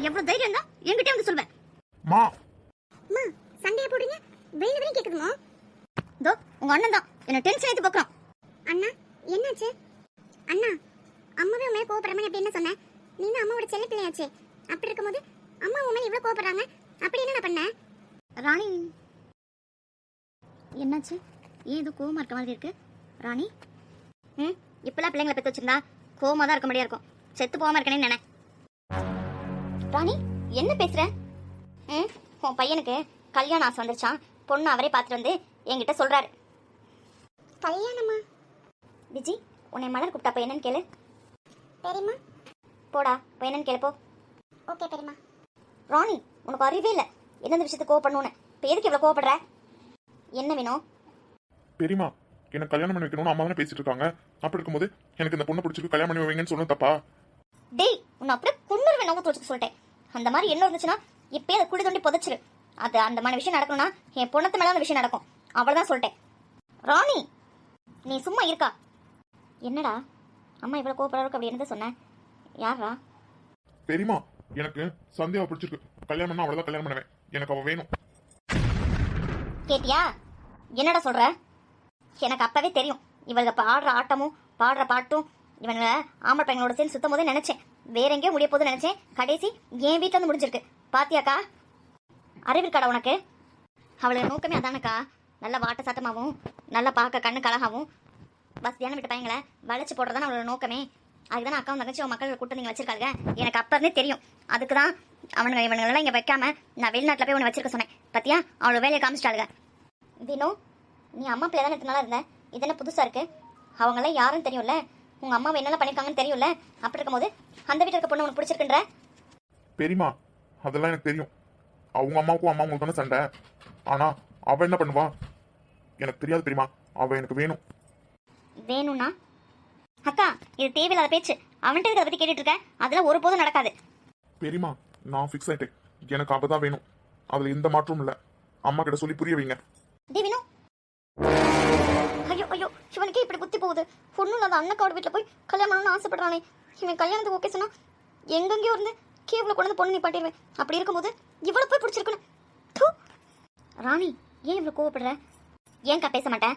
எவ்வளவு தைரியம் தான் என்கிட்ட வந்து சொல்வேன். மா அம்மா சண்டைய போடுங்க. வெளிய வரையும் கேக்குதுமா. தோ உங்க அண்ணன் தான் என்ன டென்ஷன் ஏத்தி பார்க்கறான். அண்ணா என்னாச்சு? அண்ணா அம்மாவே உன் மேல கோவப்படுறாங்க அப்படி என்ன சொன்ன? நீ தான் அம்மாவோட செல்ல பிள்ளையாச்சே. அப்படி இருக்கும்போது அம்மா உன் மேல இவ்வளவு கோவப்படுறாங்க அப்படி என்ன பண்ண? ராணி என்னாச்சு? ஏன் இது கோவமா இருக்க மாதிரி இருக்கு ராணி? இப்பெல்லாம் பிள்ளைங்களை பெற்று வச்சிருந்தா கோவமா தான் இருக்க முடியா இருக்கும். செத்து போகாம இருக்கனே நினை. ராணி என்ன பேசுற? உன் பையனுக்கு கல்யாணம் ஆசை வந்துருச்சான். பொண்ணு அவரே பார்த்துட்டு வந்து என்கிட்ட சொல்றாரு. கல்யாணமா? விஜி உன்னை மலர் கூப்பிட்டா போய் என்னன்னு கேளு. பெரியம்மா போடா போய் என்னன்னு கேளு போ. ஓகே பெரியம்மா. ராணி உனக்கு அறிவே இல்லை எந்தெந்த விஷயத்துக்கு கோவப்படணும்னு. இப்போ எதுக்கு இவ்வளோ கோவப்படுற? என்ன வேணும்? பெரியமா எனக்கு கல்யாணம் பண்ணி வைக்கணும்னு அம்மா தானே பேசிட்டு இருக்காங்க. அப்படி இருக்கும்போது எனக்கு இந்த பொண்ணை பிடிச்சிருக்கு கல்யாணம் பண்ணி வைங்கன்னு சொன்ன தப்பா? டேய் உன்னை அப்படியே குண்டர் வேணும் தோச்சுக்க சொல்லிட்டேன். அந்த மாதிரி என்ன இருந்துச்சுன்னா இப்பயே அதை குடி தோண்டி புதைச்சிரு. அது அந்த மாதிரி விஷயம் நடக்கணும்னா என் பொண்ணத்து மேலே அந்த விஷயம் நடக்கும். அவ்வளோதான் சொல்லிட்டேன். ராணி நீ சும்மா இருக்கா? என்னடா அம்மா இவ்வளோ கோவப்படுறதுக்கு அப்படி என்னதான் சொன்னேன்? யாரா? பெரியமா எனக்கு சந்தியாவை பிடிச்சிருக்கு. கல்யாணம்னா அவ்வளவுதான் கல்யாணம் பண்ணுவேன். எனக்கு அவ வேணும். கேட்டியா? என்னடா சொல்ற? எனக்கு அப்பவே தெரியும் இவங்க பாடுற ஆட்டமும் பாடுற பாட்டும் இவங்க ஆம்பளை பையனோட சேர்ந்து சுத்தம் போதே நினைச்சேன் வேற எங்கேயோ முடிய போது நினைச்சேன். கடைசி என் வீட்டுல வந்து முடிஞ்சிருக்கு. பாத்தியாக்கா? அறிவிருக்காடா உனக்கு? அவளோட நோக்கமே அதானக்கா. நல்ல வாட்ட சட்டமாகவும் நல்லா பார்க்க கண்ணு கழகாவும் வசதியான வீட்டு பையங்களை வளைச்சு போடுறதான அவளோட நோக்கமே. அதுக்குதானே அக்காவும் தங்கச்சி அவன் மக்கள் கூட்டம் நீங்கள் வச்சிருக்காங்க. எனக்கு அப்ப இருந்தே தெரியும். அதுக்கு தான் இவனுங்களெல்லாம் இங்கே வைக்காம நான் வெளிநாட்டில் போய் உன்னை வச்சிருக்க சொன்னேன். பத்தியா அவளோட வேலையை காமிச்சிட்டாளுங்க. வினோ நீ அம்மா பிள்ளை தானே எத்தனால இருந்த? இதென்ன புதுசாக இருக்கு? அவங்களாம் யாரும் தெரியும்ல. உங்கள் அம்மாவை என்னெல்லாம் பண்ணியிருக்காங்கன்னு தெரியும்ல. அப்படி இருக்கும்போது அந்த வீட்டில் இருக்க பொண்ணு உனக்கு பிடிச்சிருக்குன்ற? பெரியமா அதெல்லாம் எனக்கு தெரியும். அவங்க அம்மாவுக்கும் அம்மாவுக்கும் தானே சண்டை. ஆனா அவ என்ன பண்ணுவா எனக்கு தெரியாது பெரியமா. அவ எனக்கு வேணும். வேணும்னா? அக்கா இது தேவையில்லாத பேச்சு. அவன்கிட்ட அதை பற்றி கேட்டுட்டு இருக்க. அதெல்லாம் ஒருபோதும் நடக்காது. பெரியமா நான் ஃபிக்ஸ் ஆயிட்டேன். எனக்கு அவ தான் வேணும். அதுல எந்த மாற்றமும் இல்லை. அம்மா கிட்ட சொல்லி புரிய வைங்க. வினோ ஐயோ ஐயோ இவனுக்கே இப்படி புத்தி போகுது. பொண்ணு இல்லாத அண்ணக்காவோட வீட்டில் போய் கல்யாணம் பண்ணணும்னு ஆசைப்படுறானே. இவன் கல்யாணத்துக்கு ஓகே சொன்னா எங்கெங்கேயோ இருந்து கேவல கொண்டு வந்து பொண்ணு நிப்பாட்டிடுவேன். அப்படி இருக்கும்போது இவ்வளோ போய் பிடிச்சிருக்கணும். ராணி ஏன் இவ்வளோ கோவப்படுற? ஏன்க்கா பேச மாட்டேன்?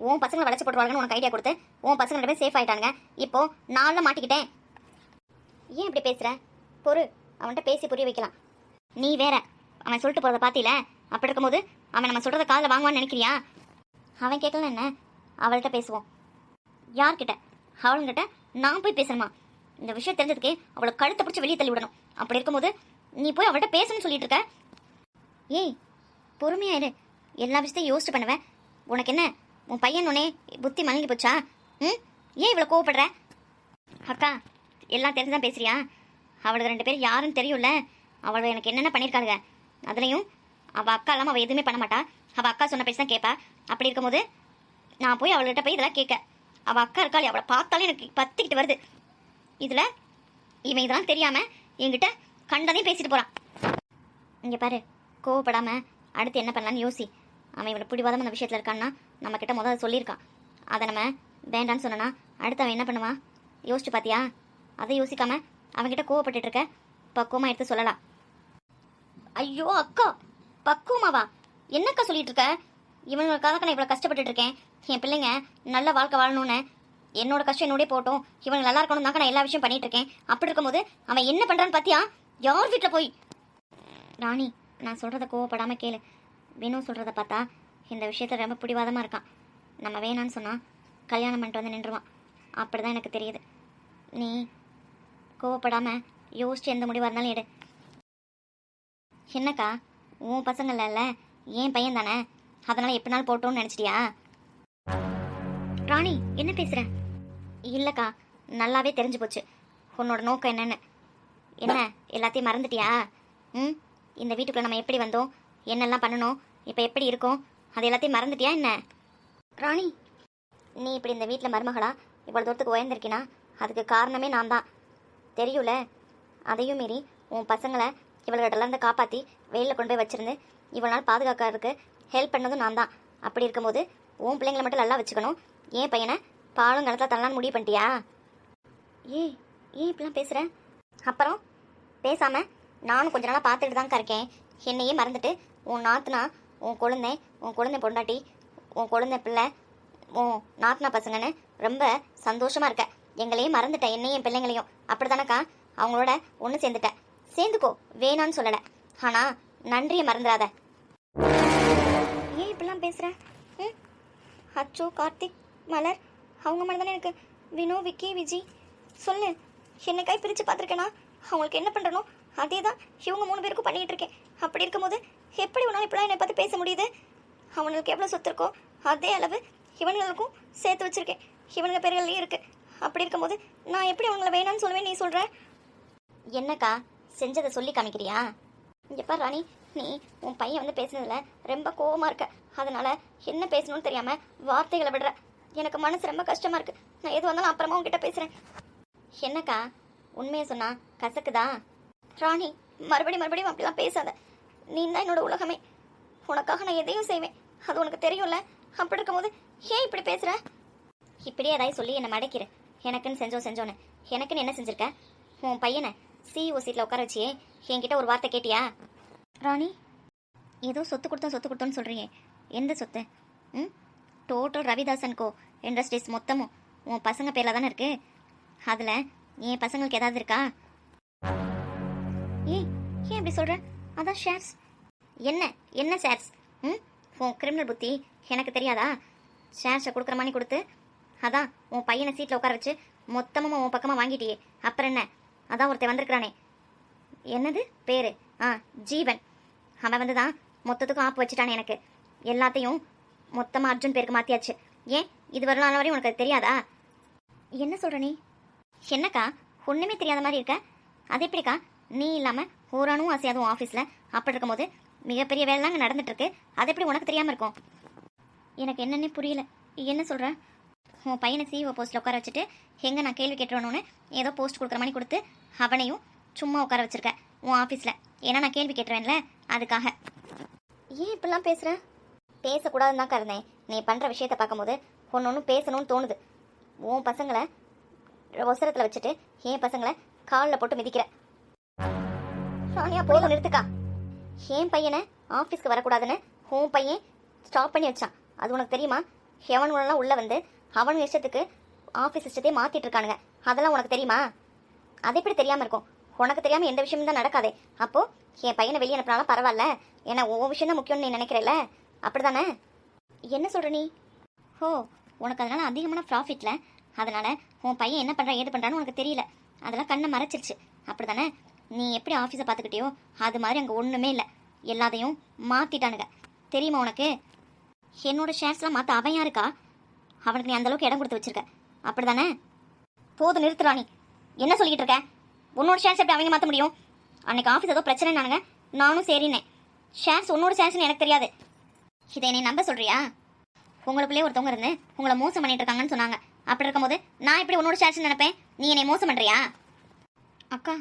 உன் பசங்களை வளைச்சு போட்டுருவாங்கன்னு உனக்கு ஐடியா கொடுத்து உன் பசங்க ரெண்டு பேரும் சேஃப் ஆயிட்டாங்க. இப்போ நான்லாம் மாட்டிக்கிட்டேன். ஏன் இப்படி பேசுற? பொறு அவன்கிட்ட பேசி புரிய வைக்கலாம். நீ வேற அவன் சொல்லிட்டு போறதை பாத்தில. அப்படி இருக்கும்போது அவன் நம்ம சொல்றத காதில் வாங்குவான்னு நினைக்கிறியா? அவன் கேட்கலாம் என்ன? அவள்கிட்ட பேசுவோம். யார்கிட்ட? அவள்கிட்ட நான் போய் பேசணுமா? இந்த விஷயம் தெரிஞ்சதுக்கே அவளை கழுத்தை பிடிச்சி வெளியே தள்ளி விடணும். அப்படி இருக்கும்போது நீ போய் அவள்கிட்ட பேசணும்னு சொல்லிட்டு இருக்க. ஏய் பொறுமையா இரு. எல்லா விஷயத்தையும் யோசிச்சு பண்ணுவேன். உனக்கு என்ன உன் பையன் உனே புத்தி மலங்கி போச்சா? ஏன் இவ்வளோ கோவப்படுற? அக்கா எல்லாம் தெரிஞ்சுதான் பேசுறியா? அவளுக்கு ரெண்டு பேரும் யாருன்னு தெரியும்ல. அவள் எனக்கு என்னென்ன பண்ணியிருக்காங்க. அதுலேயும் அவள் அக்கா இல்லாமல் அவள் எதுவுமே பண்ண மாட்டா. அவள் அக்கா சொன்ன பேசி தான் கேட்பா. அப்படி இருக்கும்போது நான் போய் அவள்கிட்ட போய் இதெல்லாம் கேட்க அவள் அக்கா இருக்காளே அவளை பார்த்தாலே எனக்கு பத்திக்கிட்டு வருது. இதில் இவன் இதெல்லாம் தெரியாமல் என்கிட்ட கண்டதையும் பேசிட்டு போகிறான். இங்கே பாரு கோவப்படாமல் அடுத்து என்ன பண்ணலான்னு யோசி. அவன் இவளை பிடிவாதம் அந்த விஷயத்தில் இருக்கான்னா நம்மக்கிட்ட முதல்ல சொல்லியிருக்கான். அதை நம்ம வேண்டான்னு சொன்னா அடுத்து அவன் என்ன பண்ணுவான் யோசிச்சு பார்த்தியா? அதை யோசிக்காமல் அவன்கிட்ட கோவப்பட்டு இருக்க. பக்குவமாக எடுத்து சொல்லலாம். ஐயோ அக்கா பக்குவமாவா? என்னக்கா சொல்லிட்டு இருக்க? இவனுக்காக நான் இவ்வளோ கஷ்டப்பட்டு இருக்கேன். என் பிள்ளைங்க நல்ல வாழ்க்கை வாழணும்னு என்னோட கஷ்டம் என்னோடய போட்டோம். இவங்க நல்லா இருக்கணும் தாக்க நான் எல்லா விஷயம் பண்ணிட்டு இருக்கேன். அப்படி இருக்கும்போது அவன் என்ன பண்ணுறான்னு பார்த்தியா? யார் வீட்டில் போய்? ராணி நான் சொல்கிறத கோவப்படாமல் கேளு. வினோ சொல்கிறத பார்த்தா இந்த விஷயத்தில் ரொம்ப பிடிவாதமாக இருக்கான். நம்ம வேணான்னு சொன்னால் கல்யாணம் பண்ணிட்டு வந்து நின்றுவான். அப்படி தான் எனக்கு தெரியுது. நீ கோவப்படாமல் யோசிச்சு எந்த முடிவாக இருந்தாலும் எடு. என்னக்கா உன் பசங்கள் இல்லை ஏன் பையன் தானே, அதனால் எப்படினாலும் போட்டோன்னு நினச்சிட்டியா? ராணி என்ன பேசுகிற? இல்லைக்கா நல்லாவே தெரிஞ்சு போச்சு உன்னோட நோக்கம் என்னென்னு. என்ன எல்லாத்தையும் மறந்துட்டியா? இந்த வீட்டுக்குள்ளே நம்ம எப்படி வந்தோம், என்னெல்லாம் பண்ணணும், இப்போ எப்படி இருக்கோம், அது எல்லாத்தையும் மறந்துட்டியா என்ன? ராணி நீ இப்படி இந்த வீட்டில் மருமகளா இவ்வளோ தூரத்துக்கு உயர்ந்திருக்கினா அதுக்கு காரணமே நான் தான் தெரியும்ல. அதையும் மீறி உன் பசங்களை இவள்கிட்டலேருந்து காப்பாற்றி வெயிலில் கொண்டு போய் வச்சுருந்து இவ்வளோ நாள் பாதுகாக்கிறதுக்கு ஹெல்ப் பண்ணதும் நான் தான். அப்படி இருக்கும்போது உன் பிள்ளைங்களை மட்டும் நல்லா வச்சுக்கணும். ஏன் பையனை பாலும் கணத்தில் தரலான்னு முடிவு பண்ணிட்டியா? ஏன் இப்படிலாம் பேசுகிற? அப்புறம் பேசாமல் நானும் கொஞ்ச நாளாக பார்த்துட்டு தான்க்கா இருக்கேன். என்னையே மறந்துட்டு உன் நாத்தனா, உன் குழந்தை பொண்டாட்டி, உன் குழந்தை பிள்ளை, உன் நாத்தனா பசங்கன்னு ரொம்ப சந்தோஷமாக இருக்க. எங்களையும் மறந்துட்டேன், என்னையும் என் பிள்ளைங்களையும். அப்படி தானேக்கா? அவங்களோட ஒன்று சேர்ந்துட்டேன். சேர்ந்துக்கோ, வேணான்னு சொல்லலை. ஆனால் நன்றியை மறந்துடாத. ஏன் இப்படிலாம் பேசுகிற? ம், அச்சு, கார்த்திக், மலர் அவங்க மாதிரி தானே எனக்கு. வினோ, விக்கி, விஜி சொல்லு. என்னைக்காய் பிரித்து பார்த்துருக்கேனா? அவங்களுக்கு என்ன பண்ணுறனோ அதே தான் இவங்க 3 பேருக்கும் பண்ணிகிட்டு இருக்கேன். அப்படி இருக்கும்போது எப்படி உன்னால் இப்படிலாம் என்னை பார்த்து பேச முடியுது? அவனுக்கு எவ்வளோ சொத்து இருக்கோ அதே அளவு இவனுங்களுக்கும் சேர்த்து வச்சுருக்கேன். இவனுங்க பேர்கள்லேயும் இருக்குது. அப்படி இருக்கும்போது நான் எப்படி அவங்கள வேணான்னு சொல்லுவேன்? நீ சொல்கிற என்னக்கா? செஞ்சதை சொல்லி காமிக்கிறியா? இங்கே பாரு ராணி, நீ உன் பையன் வந்து பேசுனதில் ரொம்ப கோவமாக இருக்க. அதனால் என்ன பேசணும்னு தெரியாமல் வார்த்தைகளை விடுற. எனக்கு மனசு ரொம்ப கஷ்டமாக இருக்குது. நான் எது வந்தாலும் அப்புறமா உங்ககிட்ட பேசுகிறேன். என்னக்கா? உண்மையை சொன்னா கசக்குதா? ராணி, மறுபடியும் அப்படிலாம் பேசாத. நீ தான் என்னோட உலகமே. உனக்காக நான் எதையும் செய்வேன், அது உனக்கு தெரியும்ல. அப்படி இருக்கும்போது ஏன் இப்படி பேசுகிற? இப்படியே ஏதாவது சொல்லி என்னை மடைக்கிற. எனக்குன்னு செஞ்சோன்னு எனக்குன்னு என்ன செஞ்சுருக்க? உன் பையனை சிஇஓ சீட்டில் உட்கார வச்சியே என்கிட்ட ஒரு வார்த்தை கேட்டியா? ராணி, ஏதோ சொத்து கொடுத்தோன்னு சொல்கிறீங்க. எந்த சொத்து? ம், டோட்டல் ரவிதாசன் கோ இண்டஸ்ட்ரீஸ் மொத்தமும் உன் பசங்க பேரில் தானே இருக்குது. அதில் என் பசங்களுக்கு ஏதாவது இருக்கா? ஏன் இப்படி சொல்கிற? அதான் ஷேர்ஸ். என்ன ஷேர்ஸ்? ம், உன் கிரிமினல் புத்தி எனக்கு தெரியாதா? ஷேர்ஸை கொடுக்குற மாதிரி கொடுத்து அதான் உன் பையனை சீட்டில் உட்கார வச்சு மொத்தமும் உன் பக்கமாக வாங்கிட்டியே. அப்புறம் என்ன? அதான் ஒருத்தன் வந்திருக்கிறானே, என்னது பேர்? ஜீவன். அவன் வந்து தான் மொத்தத்துக்கும் ஆப்பு வச்சுட்டானே. எனக்கு எல்லாத்தையும் மொத்தமாக அர்ஜுன் பேருக்கு மாற்றியாச்சு. ஏன் இது வரலாம் வரையும் உனக்கு அது தெரியாதா? என்ன சொல்கிற நீ? என்னக்கா ஒன்றுமே தெரியாத மாதிரி இருக்க? அது எப்படிக்கா? நீ இல்லாமல் ஓரானும் அசையாதும் ஆஃபீஸில் அப்படி இருக்கும்போது மிகப்பெரிய வேலைலாம் அங்கே நடந்துட்டுருக்கு. அது எப்படி உனக்கு தெரியாமல் இருக்கும்? எனக்கு என்னன்னே புரியல. என்ன சொல்கிற? உன் பையனை சிஇஓ போஸ்ட்டில் உட்கார வச்சுட்டு எங்கே நான் கேள்வி கேட்டுருவணுன்னு ஏதோ போஸ்ட் கொடுக்குற மாதிரி கொடுத்து அவனையும் சும்மா உட்கார வச்சுருக்க உன் ஆஃபீஸில். ஏன்னா நான் கேள்வி கேட்டுருவேன்ல, அதுக்காக. ஏன் இப்படிலாம் பேசுகிற? பேசக்கூடாதுன்னு தான் இருந்தேன். நீ பண்ணுற விஷயத்தை பார்க்கும்போது ஒன்று பேசணும்னு தோணுது. உன் பசங்களை ஒசரத்தில் வச்சுட்டு என் பசங்களை காலில் போட்டு மிதிக்கிற. ராணியா, போதும் நிறுத்துக்கா. என் பையனை ஆஃபீஸ்க்கு வரக்கூடாதுன்னு உன் பையன் ஸ்டாப் பண்ணி வச்சான். அது உனக்கு தெரியுமா? எவனுலாம் உள்ளே வந்து அவன் இஷ்டத்துக்கு ஆஃபீஸ் இஷ்டத்தையே மாற்றிட்டு இருக்கானுங்க. அதெல்லாம் உனக்கு தெரியுமா? அது எப்படி தெரியாமல் இருக்கும்? உனக்கு தெரியாமல் எந்த விஷயமும் தான் நடக்காதே. அப்போது என் பையனை வெளியே அனுப்பினாலும் பரவாயில்ல, ஏன்னா ஒவ்வொரு விஷயம் தான் முக்கியம்னு நீ நினைக்கிறல்ல, அப்படி தானே? என்ன சொல்கிற நீ? ஓ, உனக்கு அதனால் அதிகமான ப்ராஃபிட்டில், அதனால் உன் பையன் என்ன பண்ணுறான் ஏது பண்ணுறான்னு உனக்கு தெரியல. அதெல்லாம் கண்ணை மறைச்சிருச்சு, அப்படி தானே? நீ எப்படி ஆஃபீஸை பார்த்துக்கிட்டியோ அது மாதிரி அங்கே ஒன்றுமே இல்லை. எல்லாத்தையும் மாற்றிட்டானுங்க, தெரியுமா உனக்கு? என்னோட ஷேர்ஸ்லாம் மாற்ற அவன் யாருக்கா? அவனுக்கு நீ அந்தளவுக்கு இடம் கொடுத்து வச்சிருக்க, அப்படி தானே? போதும் நிறுத்துறா. நீ என்ன சொல்லிக்கிட்டு இருக்க? உன்னோட ஷேர்ஸ் எப்படி அவங்க மாற்ற முடியும்? அன்னைக்கு ஆஃபீஸ் ஏதோ பிரச்சனைனானுங்க, நானும் சரின்னேன். ஷேர்ஸ் உன்னோட ஷேர்ஸ்னு எனக்கு தெரியாது. இதை என்னை நம்ப சொல்கிறியா? உங்களுக்குள்ளே ஒருத்தவங்க இருந்து உங்களை மோசம் பண்ணிட்டு இருக்காங்கன்னு சொன்னாங்க. அப்படி இருக்கும்போது நான் எப்படி உன்னோட ஷேர்ஸ் நினைப்பேன்? நீ என்னை மோசம் பண்ணுறியா? அக்கா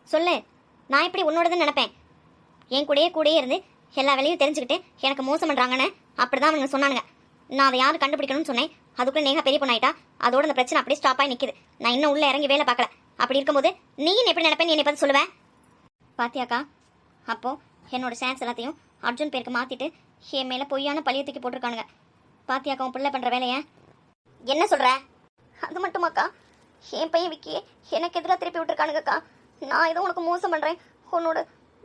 சொல்லு, நான் எப்படி உன்னோடதுன்னு நினைப்பேன்? என் கூடயே இருந்து எல்லா வேலையும் தெரிஞ்சுக்கிட்டு எனக்கு மோசம் பண்ணுறாங்கன்னு அப்படி தான் அவங்க சொன்னானுங்க. நான் அதை யார் கண்டுபிடிக்கணும்னு சொன்னேன். அதுக்குள்ளே நேகா பெரிய பொண்ணாயிட்டா. அதோட அந்த பிரச்சனை அப்படியே ஸ்டாப் ஆகி நிற்கிது. நான் இன்னும் உள்ளே இறங்கி வேலை பார்க்கல. அப்படி இருக்கும்போது நீ எப்படி நினைப்பேன்? நீ என்னை பார்த்து சொல்லுவேன் பாத்தியாக்கா? அப்போது என்னோட ஷேர்ஸ் எல்லாத்தையும் அர்ஜுன் பேருக்கு மாற்றிட்டு என் மேலே பொய்யான பழிய தூக்கி போட்டிருக்கானுங்க. பாத்தியாக்கா உன் பிள்ளை பண்ணுற வேலையை? என்ன சொல்கிற? அது மட்டுமாக்கா, என் பையன் விக்கியே எனக்கு எதிராக திருப்பி விட்டுருக்கானுங்கக்கா. நான் ஏதோ உனக்கு மோசம் பண்ணுறேன், உன்னோட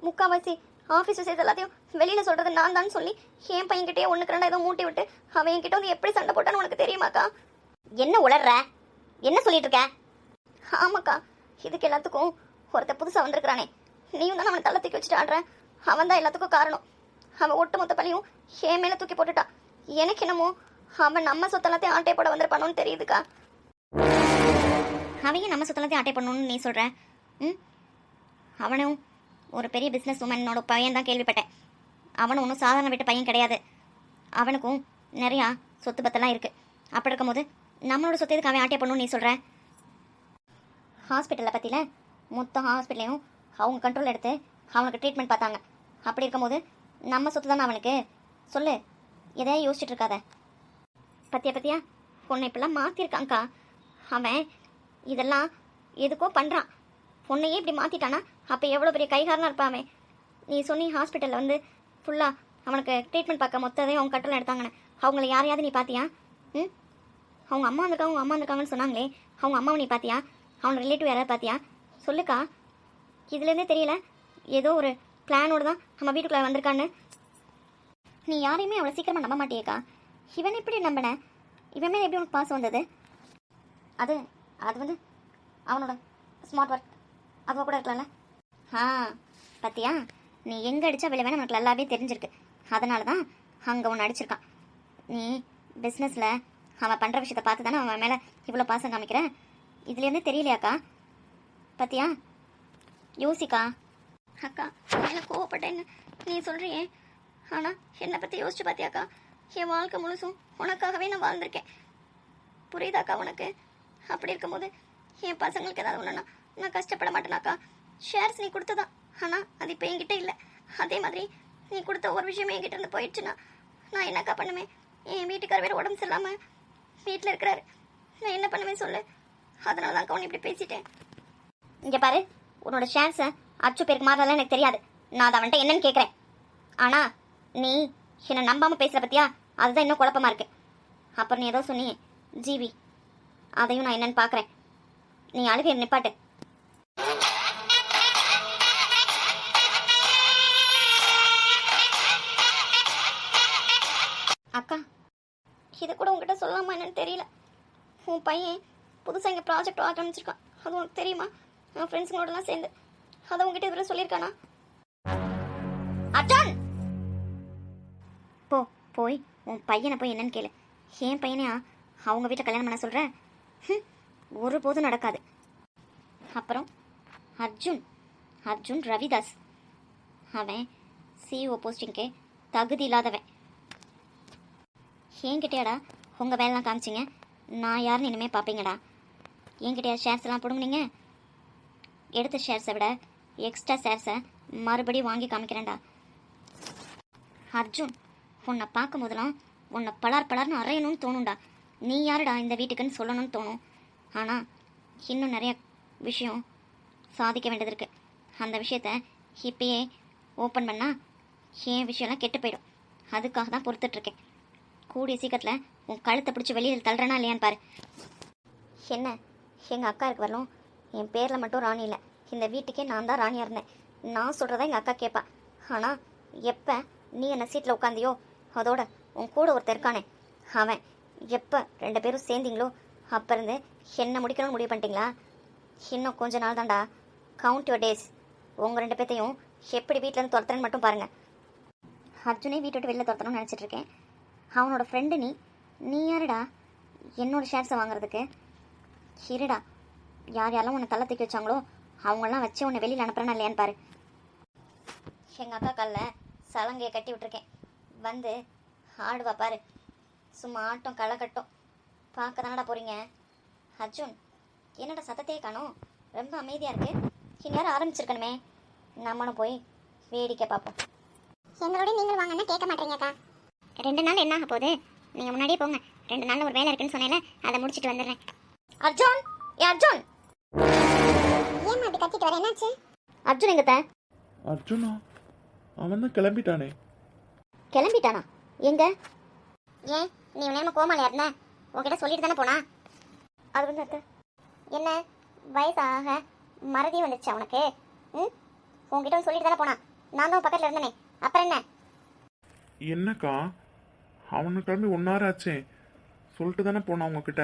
முக்கால்வாசி ஆஃபீஸ் விஷயத்தை எல்லாத்தையும் வெளியில் சொல்கிறது நான் தான் சொல்லி என் பையன்கிட்டயே ஒன்றுக்கு ரெண்டா ஏதோ மூட்டி விட்டு அவன் என்கிட்ட வந்து எப்படி சண்டை போட்டான்னு உனக்கு தெரியுமாக்கா? என்ன உளர்ற? என்ன சொல்லிட்டு இருக்க? ஆமாக்கா, இதுக்கு எல்லாத்துக்கும் ஒருத்த புதுசாக வந்திருக்கிறானே, நீயும் தான் அவனை தள்ள தூக்கி வச்சுட்டு ஆடுற. அவன் தான் எல்லாத்துக்கும் காரணம். அவன் ஒட்டு மொத்த பழியும் என் மேலே தூக்கி போட்டுட்டான். எனக்கு என்னமோ அவன் நம்ம சொத்தெல்லாத்தையும் ஆட்டை போட வந்திருப்பானோன்னு தெரியுதுக்கா. அவங்க நம்ம சொத்தெல்லாத்தையும் ஆட்டை பண்ணணும்னு நீ சொல்கிற? ம், அவனும் ஒரு பெரிய பிஸ்னஸ் உமனோட பையன் தான் கேள்விப்பட்டேன். அவனும் ஒன்றும் சாதாரண வீட்டு பையன் கிடையாது. அவனுக்கும் நிறையா சொத்து பத்தெல்லாம் இருக்குது. அப்படி இருக்கும்போது நம்மளோட சொத்து எதுக்கு அவன் ஆட்டை பண்ணணும்னு நீ சொல்கிற? ஹாஸ்பிட்டலில் பற்றியில் மொத்த ஹாஸ்பிட்டலையும் அவங்க கண்ட்ரோல் எடுத்து அவனுக்கு ட்ரீட்மெண்ட் பார்த்தாங்க. அப்படி இருக்கும்போது நம்ம சொத்து தானே அவனுக்கு. சொல்லு, எதையும் யோசிச்சுட்டு இருக்காத. பத்தியா உன்னை இப்பெல்லாம் மாற்றிருக்காங்க்கா. அவன் இதெல்லாம் எதுக்கோ பண்ணுறான். உன்னையே இப்படி மாற்றிட்டானா அப்போ எவ்வளோ பெரிய கைகாரனாக இருப்பாமே. நீ சொன்னி ஹாஸ்பிட்டலில் வந்து ஃபுல்லாக அவனுக்கு ட்ரீட்மெண்ட் பார்க்க மொத்தத்தையும் அவங்க கட்டளை எடுத்தாங்கன்னு அவங்கள யாரையாவது நீ பார்த்தியா? ம், அவங்க அம்மா வந்திருக்காங்கன்னு சொன்னாங்களே, அவங்க அம்மாவை நீ பார்த்தியா? அவனோட ரிலேட்டிவ் யாராவது பார்த்தியா? சொல்லுக்கா. இதுலேருந்தே தெரியல ஏதோ ஒரு பிளானோடு தான் நம்ம வீட்டுக்குள்ளே வந்திருக்கான்னு. நீ யாரையுமே அவ்வளோ சீக்கிரமாக நம்ப மாட்டியேக்கா. இவன் எப்படி நம்பின? இவன் மேலே எப்படி உனக்கு பாசம் வந்தது? அது அது வந்து அவனோட ஸ்மார்ட் ஒர்க் அதுவாக கூட இருக்கலாம்ல. பார்த்தியா, நீ எங்கே அடித்தா விளைவேன்னு உனக்கு நல்லாவே தெரிஞ்சிருக்கு. அதனால தான் அங்கே ஒன்று அடிச்சிருக்கான். நீ பிஸ்னஸில் அவன் பண்ணுற விஷயத்தை பார்த்து தானே அவன் மேலே இவ்வளோ பாசம் காமிக்கிற. இதுலேருந்து தெரியலையாக்கா? பார்த்தியா, யோசிக்கா. அக்கா மேலே கோவப்பட்டேன்னு நீ சொல்கிறியே, ஆனால் என்னை பற்றி யோசிச்சு பார்த்தியாக்கா? என் வாழ்க்கை முழுசும் உனக்காகவே நான் வாழ்ந்திருக்கேன். புரியுதாக்கா உனக்கு? அப்படி இருக்கும்போது என் பசங்களுக்கு ஏதாவது ஒன்றுனா நான் கஷ்டப்பட மாட்டேனாக்கா. ஷேர்ஸ் நீ கொடுத்ததான், ஆனால் அது இப்போ என்கிட்ட இல்லை. அதே மாதிரி நீ கொடுத்த ஒரு விஷயமே என்கிட்ட இருந்து போயிடுச்சுன்னா நான் என்னக்கா பண்ணுவேன்? என் வீட்டுக்கார வேறு உடம்பு சரியில்லாமல் வீட்டில் இருக்கிறாரு. நான் என்ன பண்ணுவேன் சொல்லு? அதனால தான் உன்னை இப்படி பேசிட்டேன். இங்கே பாரு, உன்னோட ஷேர்ஸை அச்சு பேருக்கு மாறலாம் எனக்கு தெரியாது. நான் அதை அவன்கிட்ட என்னன்னு கேட்குறேன். ஆனால் நீ என்னை நம்பாமல் பேசுகிற பற்றியா, அதுதான் இன்னும் குழப்பமா இருக்கு. அப்புறம் நீ ஏதோ சொன்னியே ஜீவி, அதையும் நான் என்னன்னு பார்க்குறேன். நீ அழுகை நிப்பாட்டு. அக்கா, இதை கூட உங்ககிட்ட சொல்லலாமா என்னன்னு தெரியல. உன் பையன் புதுசாக இங்கே ப்ராஜெக்ட் ஆரம்பிச்சிருக்கான். அது உனக்கு தெரியுமா? என் ஃப்ரெண்ட்ஸுங்களோடலாம் சேர்ந்து அதை உங்ககிட்ட இதுவரை சொல்லியிருக்கானா? அச்சான், போய் உன் பையனை போய் என்னன்னு கேளு. என் பையனையா அவங்க வீட்டில் கல்யாணம் பண்ண சொல்கிற? ஒருபோதும் நடக்காது. அப்புறம் அர்ஜுன் ரவிதாஸ், அவன் சிஇஓ போஸ்டிங்க்கே தகுதி இல்லாதவன். என்கிட்டயாடா உங்கள் வேலைலாம் காமிச்சிங்க. நான் யாருன்னு இனிமேல் பார்ப்பீங்கடா. என்கிட்டயா ஷேர்ஸ் எல்லாம் பிடுங்குனீங்க? எடுத்த ஷேர்ஸை விட எக்ஸ்ட்ரா ஷேர்ஸை மறுபடியும் வாங்கி காமிக்கிறேன்டா. அர்ஜுன், உன்னை பார்க்கும் போதெல்லாம் உன்னை பலார்னு அறையணும்னு தோணும்டா. நீ யாருடா இந்த வீட்டுக்குன்னு சொல்லணும்னு தோணும். ஆனால் இன்னும் நிறைய விஷயம் சாதிக்க வேண்டியது இருக்குது. அந்த விஷயத்த இப்பயே ஓப்பன் பண்ணால் என் விஷயம்லாம் கெட்டு போயிடும். அதுக்காக தான் பொறுத்துட்ருக்கேன். கூடிய சீக்கிரத்தில் உன் கழுத்தை பிடிச்சி வெளியில் தள்ளுறனா இல்லையான்னு பாரு. என்ன, எங்கள் அக்கா இருக்கு வரலும் என் பேரில் மட்டும் ராணி இல்லை, இந்த வீட்டுக்கே நான் தான் ராணியாக இருந்தேன். நான் சொல்கிறதா எங்கள் அக்கா கேட்பா. ஆனால் எப்போ நீ என்ன சீட்டில் உட்காந்தியோ அதோட உன் கூட ஒருத்தர் இருக்கானே, அவன் எப்போ 2 பேரும் சேர்ந்தீங்களோ அப்போ இருந்து என்ன முடிக்கணும்னு முடிவு பண்ணிட்டீங்களா? இன்னும் கொஞ்ச நாள் தான்டா. Count your days. உங்கள் 2 பேர்த்தையும் எப்படி வீட்டிலேருந்து துரத்துறேன்னு மட்டும் பாருங்கள். அர்ஜுனே வீட்டை விட்டு வெளில துரத்தணும்னு நினச்சிட்ருக்கேன். அவனோட ஃப்ரெண்டு நீ யாருடா என்னோடய ஷேர்ஸை வாங்குறதுக்கு? இருடா, யாரெல்லாம் உன்னை தள்ள தூக்கி வச்சாங்களோ அவங்களாம் வச்சு உன்னை வெளியில் அனுப்புறேன்னா இல்லையான்னு பாரு. எங்கள் அக்கா காலில் சலங்கையை கட்டி விட்டுருக்கேன். வந்து ஆடுவா பாரு. சும்மா ஆட்டம் களை கட்டும். பார்க்க தானடா போகிறீங்க. அர்ஜுன், என்னடா சத்தத்தையே காணோம்? ரொம்ப அமைதியாக இருக்கு. இனி யாரும் ஆரம்பிச்சிருக்கணுமே. நம்மளும் போய் வேடிக்கை பார்ப்போம். எங்களோட நீங்கள் வாங்கன்னா கேட்க மாட்டீங்கக்கா. 2 நாள் என்ன ஆக போகுது? நீங்கள் முன்னாடியே போங்க. 2 நாளில் ஒரு வேலை இருக்குன்னு சொன்னேன்ல, அதை முடிச்சுட்டு வந்துடுறேன். அர்ஜுன், அர்ஜுன், ஏம்மா அப்படி கத்திட்டு வர? என்னாச்சு? அர்ஜுன் எங்கத்த? அர்ஜுனா, அவன் தான் கிளம்பிட்டானே. கிளம்பிட்டானா? எங்க? ஏன் நீ நேரமா கோமாளியா இருந்த? உங்ககிட்ட சொல்லிட்டு தானே போனா? அது வந்து அத்தை, என்ன வயசாக மறதி வந்துச்சா உனக்கு? உங்ககிட்ட வந்து சொல்லிட்டு தானே போனா? நான் தான் பக்கத்தில் இருந்தனே, அப்புறம் என்ன? என்னக்கா, அவனு கிளம்பி 1 hour ஆச்சே. சொல்லிட்டு தானே போனான் உங்ககிட்ட,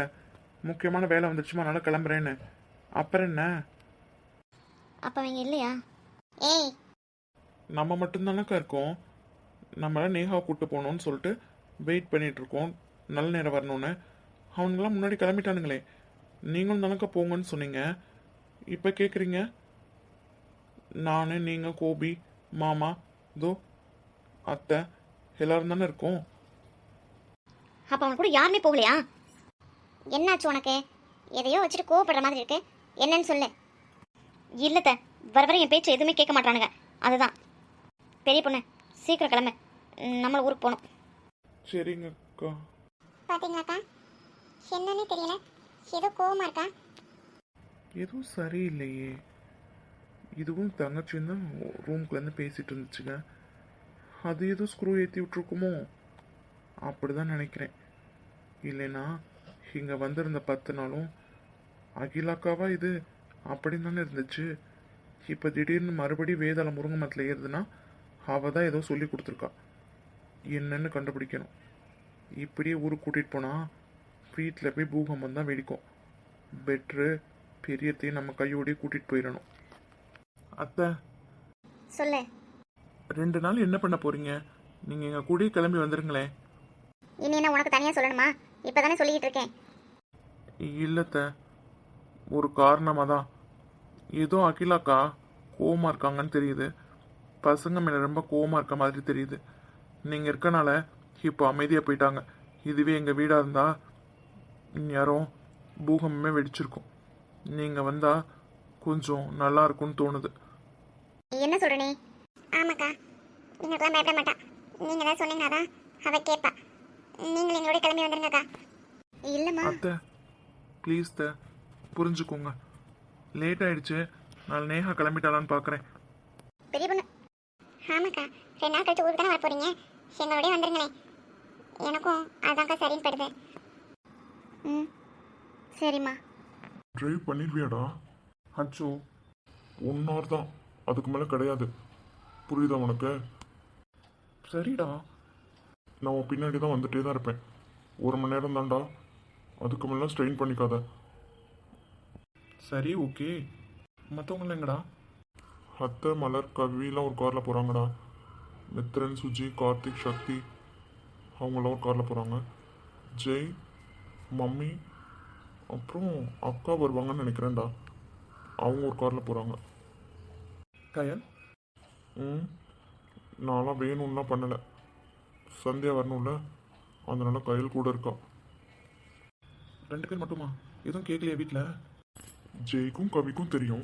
முக்கியமான வேலை வந்துச்சுமா அதனால கிளம்புறேன்னு. அப்புறம் என்ன? அப்போ அவங்க இல்லையா? ஏய், நம்ம மட்டும்தானக்கா இருக்கோம். நம்மள நேஹாவை கூப்பிட்டு போகணும்னு சொல்லிட்டு வெயிட் பண்ணிட்டு இருக்கோம், நல்ல நேரம் வரணும்னு. அவனுங்களாம் முன்னாடி கிளம்பிட்டானுங்களே. நீங்களும் தானக்கா போங்கன்னு சொன்னீங்க. இப்போ கேட்குறீங்க? நான், நீங்கள், கோபி, மாமா, இதோ அத்தை எல்லாரும் தானே இருக்கோம். அப்போ அவன் கூட யாருமே போகலையா? என்னாச்சு உனக்கு? எதையோ வச்சுட்டு கோவப்படுற மாதிரி இருக்கு. என்னன்னு சொல்லு. இல்லைத்த, வர வர என் பேச்சு எதுவுமே கேட்க மாட்டானுங்க. அதுதான். பெரிய பொண்ணு, சீக்கிரம் கிளம்பு, நம்மள ஊருக்கு போகணும். சரிங்கக்கா. பாத்தீங்களாக்கா, என்னன்னு தெரியல, ஏதோ கோவமா இருக்கா. எதுவும் சரியில்லையே. இதுவும் தங்கச்சியும் தான் ரூம்குள்ளேருந்து பேசிகிட்டு இருந்துச்சுங்க. அது ஏதோ ஸ்க்ரூ ஏற்றி விட்ருக்குமோ அப்படி தான் நினைக்கிறேன். இல்லைன்னா இங்கே வந்திருந்த 10 நாளும் அகிலாக்காவா இது அப்படின்னு தானே இருந்துச்சு. இப்போ திடீர்னு மறுபடியும் வேதாள முருங்கை மரத்தில் ஏறுதுன்னா அவள் தான் ஏதோ சொல்லி கொடுத்துருக்கா. என்னன்னு கண்டுபிடிக்கணும். இப்படியே ஊருக்கு கூட்டிகிட்டு போனால் வீட்டில் போய் பூகம்பம் தான் வெடிக்கும். பெட்ரு பெரியத்தையும் நம்ம கையோடய கூட்டிகிட்டு போயிடணும். அத்தை, சொல்லு. 2 நாள் என்ன பண்ண போகிறீங்க? நீங்கள் எங்கள் கூடயே கிளம்பி வந்துருங்களேன். இனி என்ன உனக்கு தனியாக சொல்லணுமா? இப்போ தானே சொல்லிக்கிட்டு இருக்கேன். இல்லைத்த, ஒரு காரணமாக தான். ஏதோ அகிலாக்கா கோவமாக இருக்காங்கன்னு தெரியுது. பசங்க மேலே ரொம்ப கோவமாக இருக்க மாதிரி தெரியுது. நீங்கள் இருக்கனால இப்போ அமைதியாக போயிட்டாங்க. இதுவே எங்கள் வீடாக இருந்தால் யாரோ பூகம்பமே வெடிச்சிருக்கும். நீங்கள் வந்தால் கொஞ்சம் நல்லா இருக்கும்னு தோணுது. என்ன சொல்ற நீ? ஆமாக்கா, எங்களுக்குலாம் பயப்பட மாட்டா. நீங்கள் தான் சொன்னீங்கன்னா தான் அவள் கேட்பா. நீங்கள் எங்களோட கிளம்பி வந்துருங்கக்கா. இல்லைம்மா. அத்தை ப்ளீஸ் த, புரிஞ்சுக்கோங்க. லேட் ஆயிடுச்சு. நான் நேஹா கிளம்பிட்டாலான்னு பார்க்குறேன். பெரிய பொண்ணு. ஆமாக்கா, 2 நாள் கழிச்சு ஊருக்கு தானே வர போகிறீங்க. எங்களோடய வந்துருங்களேன். எனக்கும் அதான்க்கா சரின்னு படுது. ம், சரிம்மா. ட்ரைவ் பண்ணிடுவியாடா? அச்சோ, 1 hour தான், அதுக்கு மேலே கிடையாது. புரியுதா உனக்கு? சரிடா. நான் உன் பின்னாடி தான் வந்துட்டே தான் இருப்பேன். 1 மணி நேரம் தான்டா, அதுக்கு மேலே ஸ்ட்ரெயின் பண்ணிக்காத. சரி, ஓகே. மற்றவங்களாம் எங்கடா? அத்தை, மலர், கவிலாம் ஒரு காரில் போகிறாங்கடா. மித்ரன், சுஜி, கார்த்திக், சக்தி அவங்களாம் ஒரு காரில் போகிறாங்க. ஜெய், மம்மி, அப்புறம் அக்கா வருவாங்கன்னு நினைக்கிறேன்டா. அவங்க ஒரு காரில் போகிறாங்க. கயல்? ம், நான்லாம் வேணும்லாம் பண்ணலை. சந்தியா வரணும்ல, அதனால கையில் கூட இருக்கா. 2 பேர் மட்டுமா? எதுவும் கேட்கலையா வீட்டில்? ஜெய்க்கும் கவிக்கும் தெரியும்.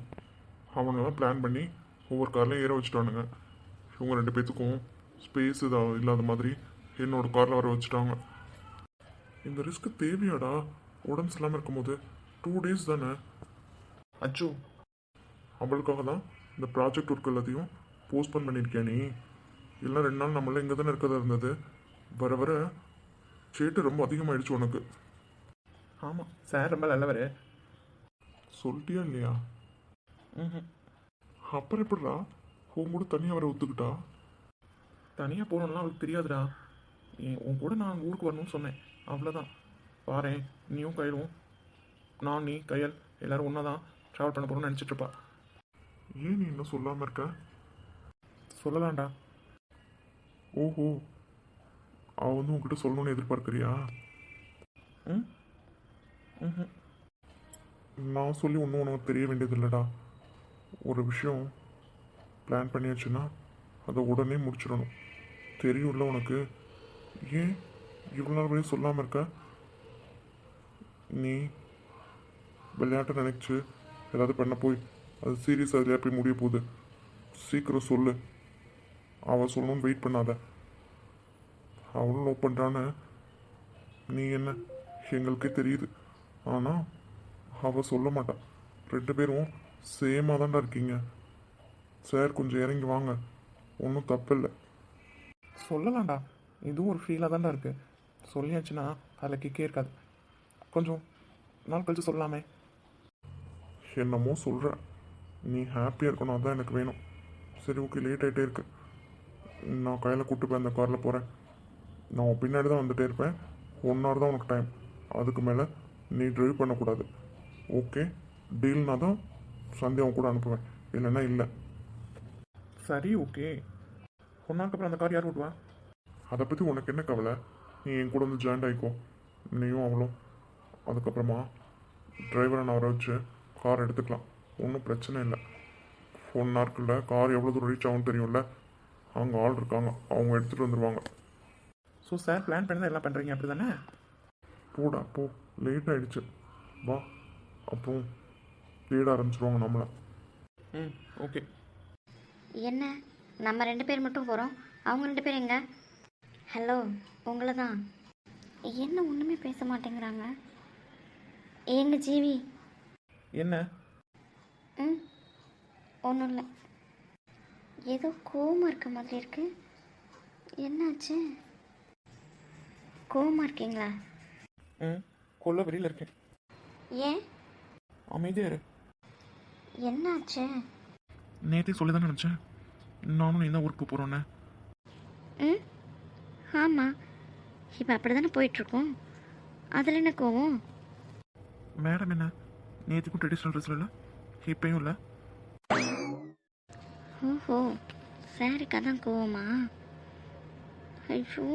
அவங்களாம் பிளான் பண்ணி ஒவ்வொரு கார்லையும் ஏற வச்சுட்டானுங்க. இவங்க 2 பேத்துக்கும் ஸ்பேஸ் இல்லாத மாதிரி என்னோட காரில் வர வச்சுட்டாங்க. இந்த ரிஸ்க் தேவையாடா? உடம்பு சரியில்லாமல் இருக்கும்போது 2 days தானே. அச்சோ, அவளுக்காக தான் இந்த ப்ராஜெக்ட் ஒர்க் எல்லாத்தையும் போஸ்ட்போன் பண்ணியிருக்கேன். நீ இல்லைனா 2 நாள் நம்மள இங்கே தானே இருக்கிறதா இருந்தது. வர வர சேட்டு ரொம்ப அதிகமாகிடுச்சு உனக்கு. ஆமாம் சார் ரொம்ப நல்லவர். சொல்லிட்டியா இல்லையா? ம், அப்புறம் எப்படிடா உன் கூட தனியாக வர ஒத்துக்கிட்டா? தனியாக போகணும்லாம் அவளுக்கு தெரியாதுடா. உன் கூட நான் ஊருக்கு வரணும்னு சொன்னேன், அவ்வளோதான். பாரேன், நீயும் கையிலும் நான், நீ, கையல் எல்லோரும் ஒன்றா தான் ட்ராவல் பண்ண போகிறோம்னு நினச்சிட்ருப்பா. ஏன் நீ இன்னும் சொல்லாமல் இருக்க? சொல்லலாம்டா. ஓஹோ, அவள் வந்து உங்ககிட்ட சொல்லணும்னு எதிர்பார்க்குறியா? ம் ம் நான் சொல்லி ஒன்றும் உனக்கு தெரிய வேண்டியது இல்லைடா. ஒரு விஷயம் பிளான் பண்ணியாச்சுன்னா அதை உடனே முடிச்சிடணும். தெரியும்ல உனக்கு. ஏன் இவ்வளோ நாள் வரையும் சொல்லாமல் இருக்க? நீ விளையாட்டு நினைச்சு ஏதாவது பண்ண போய் அது சீரியஸ் அதில் போய் முடிய போகுது. சீக்கிரம் சொல்லு. அவள் சொல்லணும்னு வெயிட் பண்ணாத. அவளும் லவ் பண்ணுறான்னு நீ என்ன எங்களுக்கே தெரியுது. ஆனால் அவள் சொல்ல மாட்டான். 2 பேரும் சேமாக தான்டா இருக்கீங்க. சார் கொஞ்சம் இறங்கி வாங்க, ஒன்றும் தப்பில்லை. சொல்லலாம்டா, இதுவும் ஒரு ஃபீலாக தான்டா இருக்குது. சொல்லியாச்சுன்னா அதில் கிக்கே இருக்காது. கொஞ்சம் நாள் கழிச்சு சொல்லலாமே. என்னமோ சொல்கிற, நீ ஹாப்பியாக இருக்கணும், அதான் எனக்கு வேணும். சரி, ஓகே, லேட் ஆகிட்டே இருக்கு. நான் கையில் கூப்பிட்டு போய் அந்த காரில் போகிறேன். நான் உன் பின்னாடி தான் வந்துகிட்டே இருப்பேன். 1 hour தான் உனக்கு டைம். அதுக்கு மேலே நீ ட்ரைவ் பண்ணக்கூடாது. ஓகே, டீல்னா தான் சந்தியாவும் கூட அனுப்புவேன், இல்லைன்னா இல்லை. சரி, ஓகே. 1 நாளுக்கு அப்புறம் அந்த கார் யார் ஓட்டுவா? அதை பற்றி உனக்கு என்ன கவலை? நீ என் கூட வந்து ஜாயின் ஆகிக்கோ, நீயும் அவளும். அதுக்கப்புறமா டிரைவரை நான் வர வச்சு கார் எடுத்துக்கலாம், ஒன்றும் பிரச்சனை இல்லை. 1 hourக்குள்ள கார் எவ்வளோ தூரம் ரீச் ஆகும்னு தெரியும்ல. அங்கே ஆள் இருக்காங்க, அவங்க எடுத்துகிட்டு வந்துடுவாங்க. ஸோ சார் பிளான் பண்ணி தான் எல்லாம் பண்ணுறீங்க, அப்படி தானே? போடா போ, லேட் ஆகிடுச்சு, வா. அப்புறம் தேட ஆரம்பிச்சிருவாங்க நம்மளை. ம், ஓகே. என்ன நம்ம 2 பேர் மட்டும் போகிறோம், அவங்க 2 பேர் எங்க? ஹலோ, உங்களை தான். என்ன ஒன்றுமே பேச மாட்டேங்கிறாங்க. ஏங்க ஜீவி? என்ன? ம், ஒன்றும் இல்லை. ஏதோ கோவமாக இருக்க மாதிரி இருக்கு. என்னாச்சு? கோவமாக இருக்கீங்களா? ம் கொல்ல வெளியில் இருக்கேன். ஏன்? அமைதியாக இரு. என்னாச்சு? நேற்றே சொல்லி தான் நினச்சேன் நானும் நீ தான் ஊருக்கு போகிறோன்னே. ம், ஆமாம். இப்போ அப்படி தானே போயிட்டுருக்கோம். அதில் என்ன கோவம்? மேடம் என்ன நேற்றுக்கும் ட்ரெடிஷ்னல் ட்ரெஸ்ஸில் இல்லை, இப்பயும் இல்லை. ஓஹோ, சாரிக்கா தான் கோவமா? ஐயோ,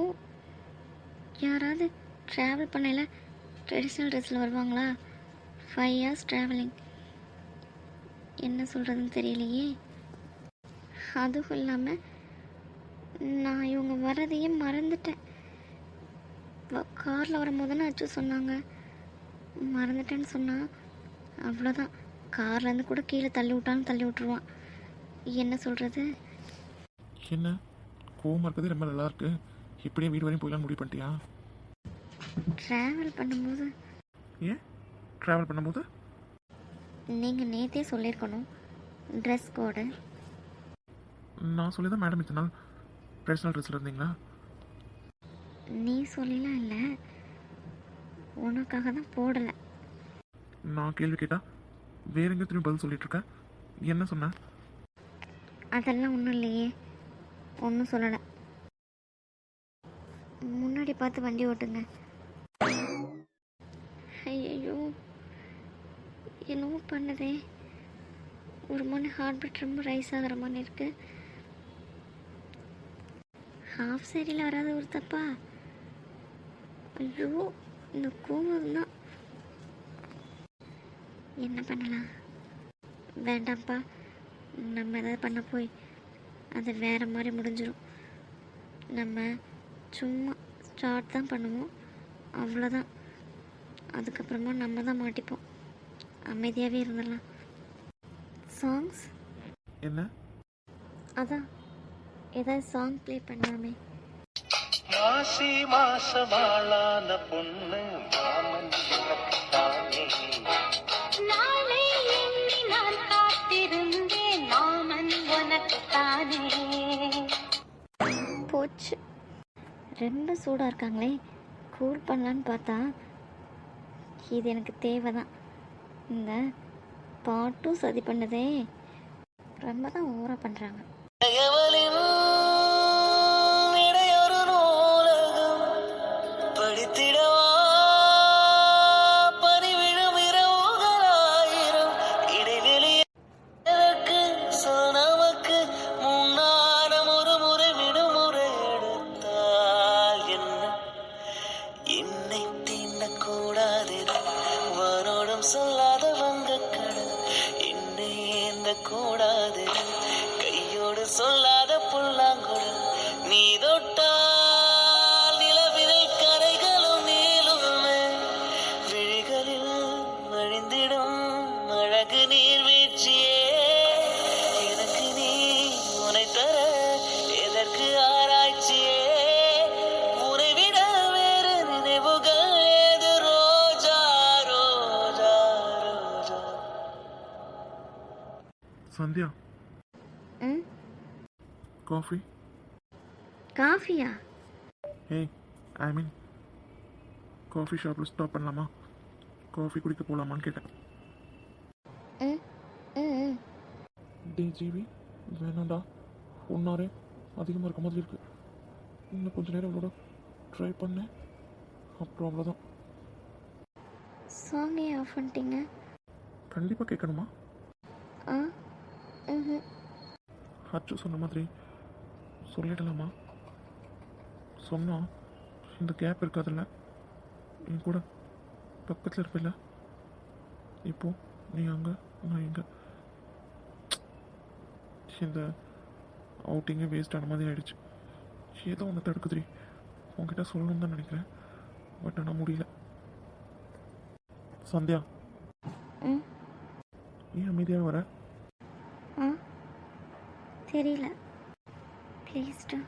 யாராவது ட்ராவல் பண்ணையில் ட்ரெடிஷ்னல் ட்ரெஸ்ஸில் வருவாங்களா? 5 hours ட்ராவலிங். என்ன சொல்கிறதுன்னு தெரியலையே. அதுவும் இல்லாமல் நான் இவங்க வர்றதையே மறந்துட்டேன். காரில் வரும்போது தானே அச்சு சொன்னாங்க. மறந்துட்டேன்னு சொன்னால் அவ்வளோதான். கார்லேருந்து கூட கீழே தள்ளி விட்டாலும் தள்ளி விட்டுருவான். என்ன சொல்கிறது? என்ன கோவமாக இருக்கிறது ரொம்ப நல்லா இருக்கு. இப்படியே வீடு வரையும் போயிடலாம் முடிவு பண்ணிட்டியா? ட்ராவல் பண்ணும்போது ஏன் ட்ராவல் பண்ணும்போது? நீங்கள் நேற்றே சொல்லியிருக்கணும் ட்ரெஸ் கோடு. நான் சொல்லி தான் மேடம் இத்தனை நாள் ட்ரெடிஷ்னல் ட்ரெஸ்ஸில் இருந்தீங்களா? நீ சொல்லலாம் இல்லை, உனக்காக தான் போடலை. நான் கேள்வி கேட்டால் வேற எங்கே திரும்பி பதில் சொல்லிட்டு இருக்கேன். என்ன சொன்னேன்? அதெல்லாம் ஒன்றும் இல்லையே, ஒன்றும் சொல்லலை. முன்னாடி பார்த்து வண்டி ஓட்டுங்க. ஐயோ, என்னவோ பண்ணுதே. ஒரு மணி ஹார்ட் பீட் ரொம்ப ரைஸ் ஆகிற மாதிரி இருக்கு. ஹாஃப் சரியில் வராத ஒரு தப்பா? ஐயோ, இந்த கோவம் தான். என்ன பண்ணலாம்? வேண்டாம்ப்பா, நம்ம ஏதாவது பண்ண போய் அது வேறு மாதிரி முடிஞ்சிடும். நம்ம சும்மா ஸ்டார்ட் தான் பண்ணுவோம், அவ்வளோதான். அதுக்கப்புறமா நம்ம தான் மாட்டிப்போம். அமைதியாகவே இருந்துடலாம். சாங்ஸ் என்ன? அதான் ஏதாவது சாங் ப்ளே பண்ணலாமே. மாசி மாசமாளான பொண்ணு மாமன் தானே. நாளை எண்ணி நான் காத்திருந்தேன் மாமன் உனக்குத்தானே. போச்சு. ரொம்ப சூடாக இருக்காங்களே, கூல் பண்ணலான்னு பார்த்தா இது எனக்கு தேவை தான். இந்த பாட்டும் சதி பண்ணுதே, ரொம்ப தான் ஓவராக பண்ணுறாங்க. எவளின் இடையொரு நூலகம் படித்திடவா பறிவிழும் இரவுகளாயிரம் இடைவெளி எனக்கு சொல் நமக்கு முன்னாடம் ஒரு முறை விடுமுறை எடுத்தால் என்ன என்னை தீண்டக்கூடாது வானோடும் சொல்லாத வங்கக்கடல் என்னை ஏந்த கூடாது கையோடு சொல்லாத புல்லாங்குழல் நீ தொட்டால் நிலவினை கரைகளும் நீளுமே விழிகளில் வழிந்திடும் அழகு நீர்வீழ்ச்சியே எனக்கு நீ உனை தர எதற்கு ஆராய்ச்சியே உனை விட வேறு நினைவுகள் ஏது ரோஜா ரோஜா ரோஜா. சந்தியா, ம், காஃபி? காஃபியா? ஏய், ஐ மீன் காஃபி ஷாப்பில் ஸ்டாப் பண்ணலாமா? காஃபி குடிக்க போகலாமான்னு கேட்டேன். ம் ம் ம். டிஜிவி வேணாண்டா, ஒன்றாரே அதிகமாக இருக்க மாதிரி இருக்கு. இன்னும் கொஞ்சம் நேரம் இவ்வளோ ட்ரை பண்ணேன், அப்புறம் அவ்வளோதான். சாங்கே ஆஃப் பண்ணிட்டீங்க? கண்டிப்பாக கேட்கணுமா? ஆ, ம். அச்சு சொன்ன மாதிரி சொல்லிடலாமா? சொன்னால் இந்த கேப் இருக்காதுல்ல, என் கூட பக்கத்தில் இருப்பில்ல. இப்போ நீ அங்கே, நான் இங்கே, இந்த அவுட்டிங்கே வேஸ்ட் ஆன மாதிரி ஆயிடுச்சு. ஏதோ ஒன்று தடுக்குதுரி. உங்ககிட்ட சொல்லணும்னு தான் நினைக்கிறேன், பட் ஆனால் முடியல. சந்தியா, ம், ஏன் அமைதியாக வர? ஆ, தெரியல. ப்ளீஸ்டா,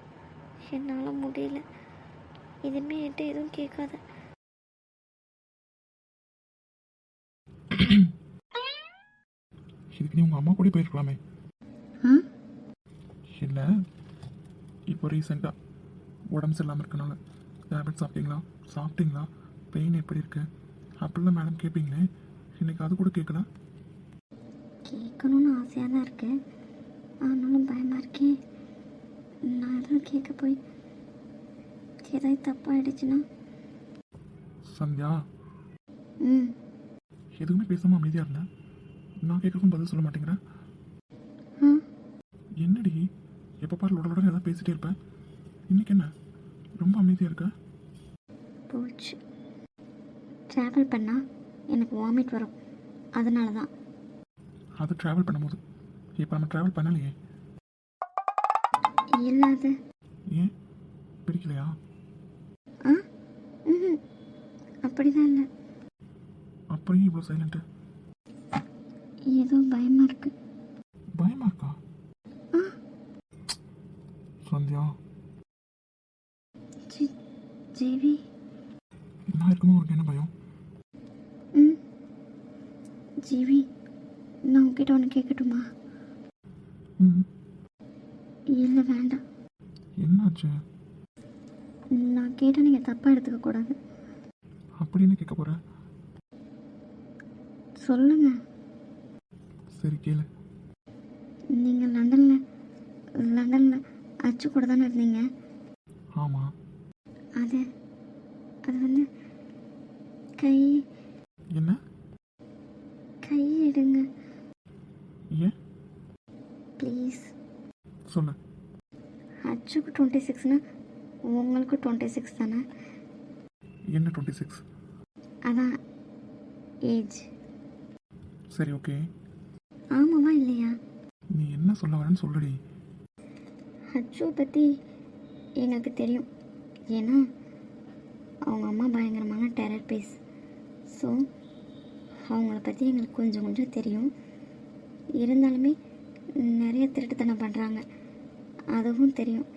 என்னால் முடியல. இதுமே என்கிட்ட எதுவும் கேட்காத. இதுக்கு நீ உங்கள் அம்மா கூட போயிருக்கலாமே. இல்லை, இப்போ ரீசெண்டாக உடம்பு சரியில்லாமல் இருக்கனால டேப்லெட் சாப்பிட்டீங்களா, பெயின் எப்படி இருக்கு அப்படிலாம் மேடம் கேட்பீங்களே, இன்னைக்கு அது கூட கேட்கல. கேட்கணும்னு ஆசையாக தான் இருக்கு, ஆனாலும் பயமாக இருக்கேன். நான் எதுவும் கேட்க போய் ஏதாவது தப்பாயிடுச்சுன்னா. சந்தியா, ம் எதுவுமே பேசாமல் அமைதியாக இருந்தேன். நான் கேட்குறதும் பதில் சொல்ல மாட்டேங்கிறேன். ஆ என்னடி எப்போ பாரு உடலுடன் ஏதாவது பேசிட்டே இருப்பேன், இன்னைக்கு என்ன ரொம்ப அமைதியாக இருக்க? போச்சு. ட்ராவல் பண்ணால் எனக்கு வாமிட் வரும், அதனால தான். அது ட்ராவல் பண்ணும்போது, இப்போ நம்ம ட்ராவல் பண்ணலையே. இல்லாத. ஏன் பிடிக்கலையா? ஆ ம் அப்படிதான் இல்லை, அப்புறம் இவ்வளோ சைலண்ட்டு? ஏதோ பயமாக இருக்கு. பயமா இருக்கா? சந்தியா, ஜேவி. நான் இருக்கும்போது உனக்கு என்ன பயம்? ம் ஜீவி, நான் உங்ககிட்ட ஒன்று கேட்கட்டுமா? ம், இல்லை வேண்டாம். என்னாச்சு? நான் கேட்டால் நீங்கள் தப்பாக எடுத்துக்க கூடாது. அப்படின்னு கேட்க போற? சொல்லுங்க. சரி கேளு. நீங்கள் லண்டனில் அச்சு கூட தானே இருந்தீங்க? ஆமாம். அது வந்து கை என்ன? எடுங்க ஏன்? ப்ளீஸ். சொல்லு. அச்சுக்கு 26னா உங்களுக்கு 26 தானே? என்ன 26? அதான் ஏஜ். சரி ஓகே, ஆமாவா இல்லையா? நீ என்ன சொல்ல வரேன்னு சொல்லுடி. அச்சுவை பற்றி எங்களுக்கு தெரியும், ஏன்னா அவங்க அம்மா பயங்கரமான டெரர் பீஸ். ஸோ அவங்கள பற்றி எங்களுக்கு கொஞ்சம் தெரியும். இருந்தாலுமே நிறைய திருட்டுத்தனம் பண்ணுறாங்க, அதுவும் தெரியும்.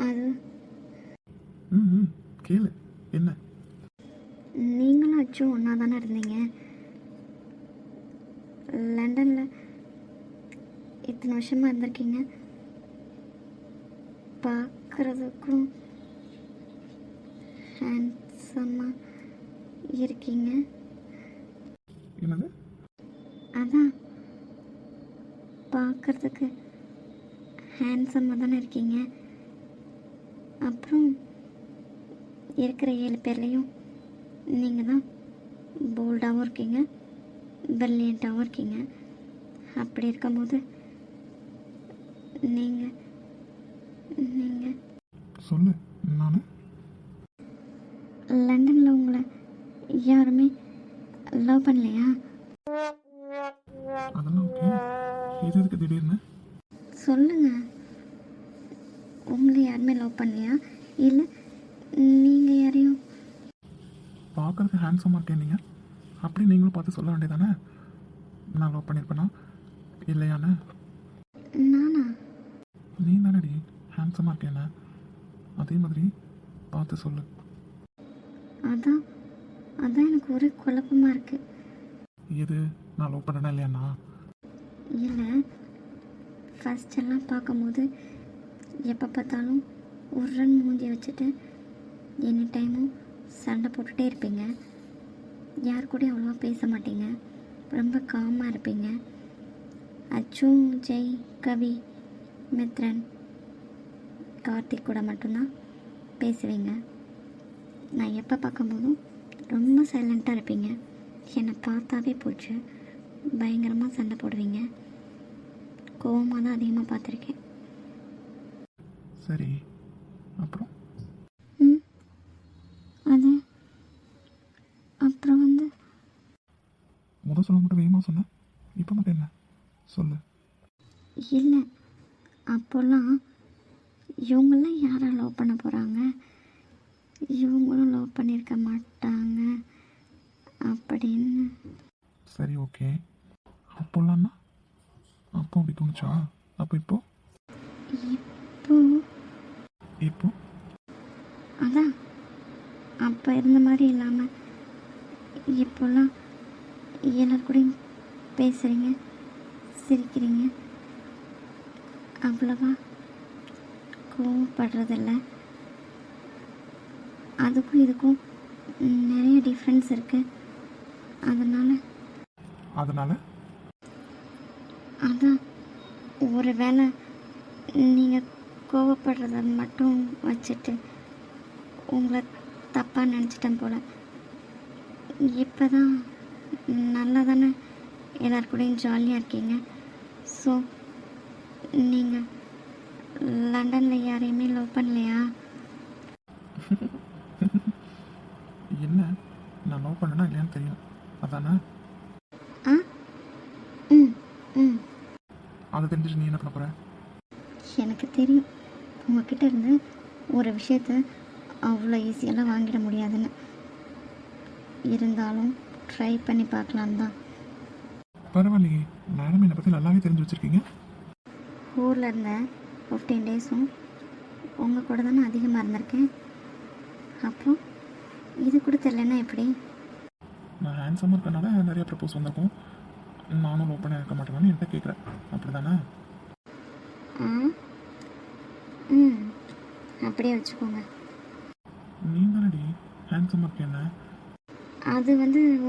அது ம், கேளு. என்ன? நீங்களும் அச்சும் ஒன்றா தானே இருந்தீங்க லண்டனில், இத்தனை வருஷமாக இருந்திருக்கீங்க. பார்க்குறதுக்கும் ஹேண்ட்ஸமாக இருக்கீங்க. என்னது? அதான் பார்க்குறதுக்கு ஹேண்ட்ஸமாக தானே இருக்கீங்க. அப்புறம் இருக்கிற 7 பேர்லேயும் நீங்கள் தான் போல்டாகவும் இருக்கீங்க, பிரில்லியண்ட்டாகவும் இருக்கீங்க. அப்படி இருக்கும்போது நீங்கள் சொல்லு. நான் லண்டனில் உங்களை யாருமே லவ் பண்ணலையா? அதெல்லாம் ஓகே, இது எதுக்கு திடீர்னு? சொல்லுங்க. உங்களை யாருமே லவ் பண்ணலையா, இல்லை நீங்கள் யாரையும்? பார்க்கறதுக்கு ஹேண்ட்ஸமாக இருக்கேன் நீங்கள், அப்படி நீங்களும் பார்த்து சொல்ல வேண்டியதானே. நான் லவ் பண்ணியிருப்பேனா இல்லையான்னு? நானா? நீ தானடி ஹேண்ட்ஸமாக இருக்கேன்னு, அதே மாதிரி பார்த்து சொல்லு. அதான் எனக்கு ஒரே குழப்பமாக இருக்குது. எது, நான் லவ் பண்ணேனா இல்லையாண்ணா? இல்லை, ஃபஸ்ட்டெல்லாம் பார்க்கும்போது எப்போ பார்த்தாலும் ஒரு ரன் மூஞ்சி வச்சுட்டு எனி டைமும் சண்டை போட்டுகிட்டே இருப்பீங்க. யார் கூடயும் அவ்வளோவா பேச மாட்டீங்க, ரொம்ப காமாக இருப்பீங்க. அச்சும் ஜெய், கவி, மித்ரன், கார்த்திக் கூட மட்டும்தான் பேசுவீங்க. நான் எப்போ பார்க்கும்போதும் ரொம்ப சைலண்ட்டாக இருப்பீங்க. என்னை பார்த்தாவே போச்சு, பயங்கரமாக சண்டை போடுவீங்க. கோவமாக தான் அதிகமாக பார்த்துருக்கேன். சரி, அப்புறம்? அது அப்புறம் வந்து முதல் சொல்ல மட்டும் வேகமாக சொன்னேன், இப்போ மட்டும் என்ன சொல்லு. இல்லை, அப்போல்லாம் இவங்களாம் யாரை லவ் பண்ண போகிறாங்க, இவங்களும் லவ் பண்ணியிருக்க மாட்டாங்க அப்படின்னு. சரி ஓகே, அப்போல்லாம்னா அப்போ அப்படி தோணுச்சா? அப்போ இப்போ அதான் அப்போ இருந்த மாதிரி இல்லாமல் இப்போல்லாம் எல்லார் கூடயும் பேசுகிறீங்க, சிரிக்கிறீங்க. அவ்வளவா கோவப்படுறதில்ல. அதுக்கும் இதுக்கும் நிறைய டிஃப்ரென்ஸ் இருக்குது. அதனால அதான் ஒரு வேளை நீங்கள் கோவப்படுறத மட்டும் வச்சுட்டு உங்களை தப்பாக நினச்சிட்டேன் போல். இப்போ தான் நல்லா தானே எல்லாருக்கூடையும் ஜாலியாக இருக்கீங்க. ஸோ நீங்கள் லண்டனில் யாரையுமே லவ் பண்ணலையா? என்ன, நான் லவ் பண்ணனா இல்லையான்னு தெரியும் அதானே? ஆ ம் ம் அதை தெரிஞ்சுட்டு நீ என்ன பண்ண போகிற? எனக்கு தெரியும் உங்ககிட்ட இருந்து ஒரு விஷயத்த அவ்வளோ ஈஸியெல்லாம் வாங்கிட முடியாதுன்னு. இருந்தாலும் ட்ரை பண்ணி பார்க்கலாம் தான். பரவாயில்லையே, மேடம் என்னை பற்றி நல்லாவே தெரிஞ்சு வச்சுருக்கீங்க. ஊரில் இருந்த 15 டேஸும் உங்கள் கூட தானே அதிகமாக இருந்திருக்கேன். அப்புறம் இது கூட தெரியலன்னா எப்படி? நான் ஹேண்ட்ஸமாக இருக்கனால நிறைய ப்ரப்போஸ் வந்திருக்கும். நானும் லவ் பண்ண இருக்க மாட்டேன்னு என்கிட்ட கேட்குறேன், அப்படி தானே? ஆ ம் அப்படியே வச்சுக்கோங்க. நீ தானடி ஹேண்ட்ஸமாக இருக்கேன்ன. அது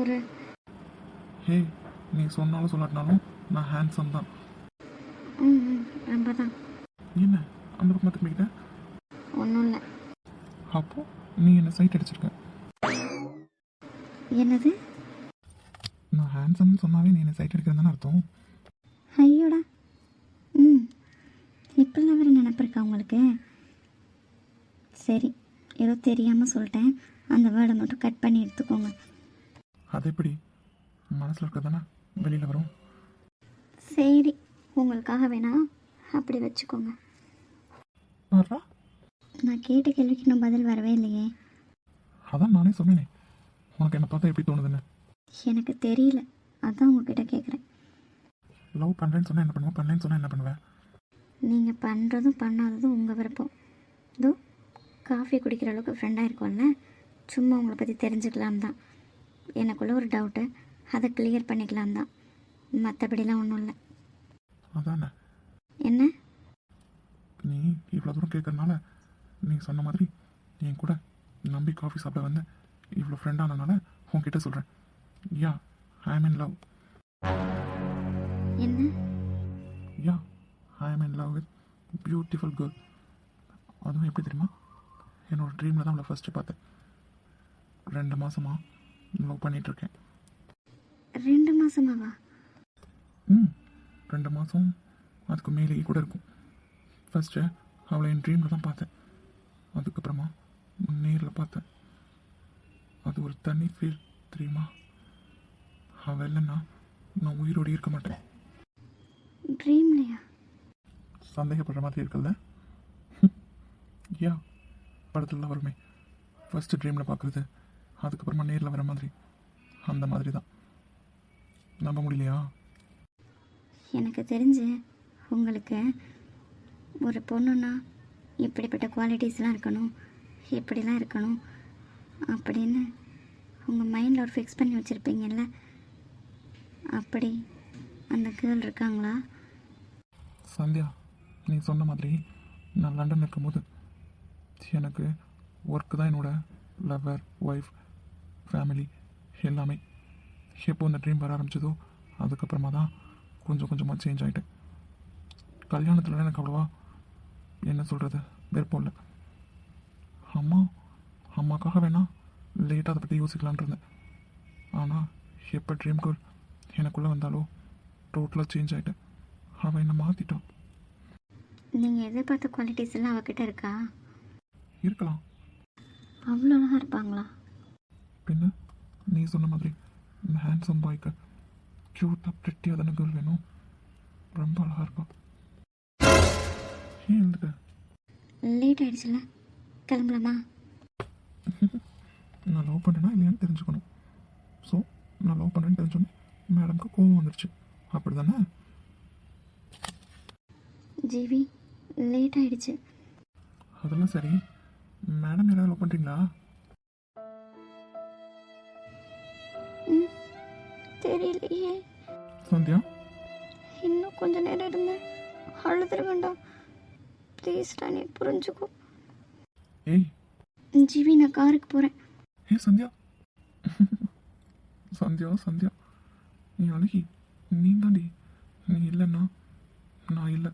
ஒரு ஹே, நீ சொன்னாலும் சொல்லாட்டினாலும் நான் ஹேண்ட்ஸம் தான். ம் ம் ரொம்ப தான். என்ன அந்த பக்கமாக திரும்பிக்கிட்ட? ஒன்றும் இல்லை. அப்போது நீ என்னை சைட் அடிச்சிருக்க. என்னது? நான் ஹேண்ட்ஸம்னு சொன்னாவே நீ என்னை சைட் அடிக்கிறேன்னு தானே அர்த்தம். ஐயோடா. ம் இப்படிலாம் வேறு நினப்பு இருக்கா உங்களுக்கு? சரி, ஏதோ தெரியாமல் சொல்லிட்டேன். அந்த வேர்டை மட்டும் கட் பண்ணி எடுத்துக்கோங்க. அது எப்படி மனசில் இருக்கிறதானே வெளியில் வரும்? சரி, உங்களுக்காக வேணா அப்படி வச்சுக்கோங்க. வர்றா. நான் கேட்ட கேள்விக்கு இன்னும் பதில் வரவே இல்லையே. அதான் நானே சொன்னேனே, உனக்கு என்னை பார்த்தா எப்படி தோணுதுன்னு. எனக்கு தெரியல, அதான் உங்ககிட்ட கேட்குறேன். லவ் பண்ணுறேன்னு சொன்னால் என்ன பண்ணுவேன், பண்ணலன்னு சொன்னால் என்ன பண்ணுவேன்? நீங்கள் பண்ணுறதும் பண்ணாததும் உங்கள் விருப்பம். இதோ காஃபி குடிக்கிற அளவுக்கு ஃப்ரெண்டாக இருக்கும்ல, சும்மா உங்களை பற்றி தெரிஞ்சுக்கலாம் தான். எனக்குள்ளே ஒரு டவுட்டு, அதை கிளியர் பண்ணிக்கலாம் தான். மற்றபடிலாம் ஒன்றும் இல்லை. அதானே, என்ன? நீ இவ்வளோ தூரம் கேட்கறனால நீ சொன்ன மாதிரி என் கூட நம்பி காஃபி சாப்பிட வந்தேன். இவ்வளோ ஃப்ரெண்டானனால உன்கிட்ட சொல்கிறேன், யா ஐ எம் இன் லவ். என்ன? Yeah I am in love with beautiful girl. அதுவும் எப்படி தெரியுமா, என்னோட ட்ரீமில் தான் அவளை ஃபஸ்ட்டு பார்த்தேன். 2 மாதமாக லவ் பண்ணிகிட்ருக்கேன். 2 மாதமாவா? 2 மாதம் அதுக்கு மேலேயே கூட இருக்கும். ஃபஸ்ட்டு அவளை என் ட்ரீமில் தான் பார்த்தேன், அதுக்கப்புறமா நேரில் பார்த்தேன். அது ஒரு தனி ஃபீல் தெரியுமா? அவள் இல்லைன்னா நான் உயிரோடு இருக்க மாட்டேன். ட்ரீம்லையா? சந்தேகப்படுற மாதிரி இருக்குல்ல? யா, படத்துலலாம் வருமே, ஃபஸ்ட்டு ட்ரீமில் பார்க்குறது அதுக்கப்புறமா நேரில் வர மாதிரி, அந்த மாதிரி தான். நம்ப முடியலையா? எனக்கு தெரிஞ்சு உங்களுக்கு ஒரு பொண்ணுன்னா இப்படிப்பட்ட குவாலிட்டிஸ்லாம் இருக்கணும், இப்படிலாம் இருக்கணும் அப்படின்னு உங்கள் மைண்டில் ஒரு ஃபிக்ஸ் பண்ணி வச்சுருப்பீங்கல்ல, அப்படி அந்த கேர்ள் இருக்காங்களா? சந்தியா, நீ சொன்ன மாதிரி நான் லண்டன் இருக்கும்போது எனக்கு ஒர்க்கு தான் என்னோட லவர், ஒய்ஃப், ஃபேமிலி எல்லாமே. எப்போ இந்த ட்ரீம் வர ஆரம்பிச்சதோ அதுக்கப்புறமா தான் கொஞ்சம் கொஞ்சமாக சேஞ்ச் ஆகிட்டேன். கல்யாணத்தில் எனக்கு அவ்வளோவா என்ன சொல்கிறது விருப்பம் இல்லை. அம்மாக்காக வேணால் லேட்டாக அதை பற்றி யோசிக்கலான் இருந்தேன். ஆனால் எப்போ ட்ரீம் கேர்ள் எனக்குள்ளே வந்தாலோ டோட்டலாக சேஞ்ச் ஆகிட்டேன். அவன் என்னை மாற்றிட்டான். நீங்கள் எதிர்பார்த்த குவாலிட்டிஸ் எல்லாம் அவகிட்ட இருக்கா? இருக்கலாம். அவ்வளோ அழகாக இருப்பாங்களா? பின்ன நீ சொன்ன மாதிரி இந்த ஹேண்ட்ஸம் பாய்க்கு க்யூட்டாக ப்ரிட்டியாக தானே கேர்ள் வேணும். ரொம்ப அழகாக இருப்பான். ஏன் எழுதுக்க? லேட் ஆகிடுச்சுல, கிளம்பலாமா? நான் லவ் பண்ணேன்னா இல்லையான்னு தெரிஞ்சுக்கணும். ஸோ நான் லவ் பண்ணேன்னு தெரிஞ்சோன்னே மேடம்க்கு கோவம் வந்துருச்சு, அப்படி தானே? ஜிவி, லேட் ஆகிடுச்சு. அதெல்லாம் சரி, மேடம் யாராவது லவ் பண்ணுறீங்களா? தெரியலையே. சந்தியா, இன்னும் கொஞ்ச நேரம் இருந்தேன், அழுதுருவேண்டா. ப்ளீஸ்டா, நீ புரிஞ்சுக்கோ. ஏய் ஜிவி, நான் காருக்கு போகிறேன். ஏ சந்தியா சந்தியா சந்தியா, நீ அழகி, நீ தாண்டி. நீ இல்லைன்னா நான் இல்லை.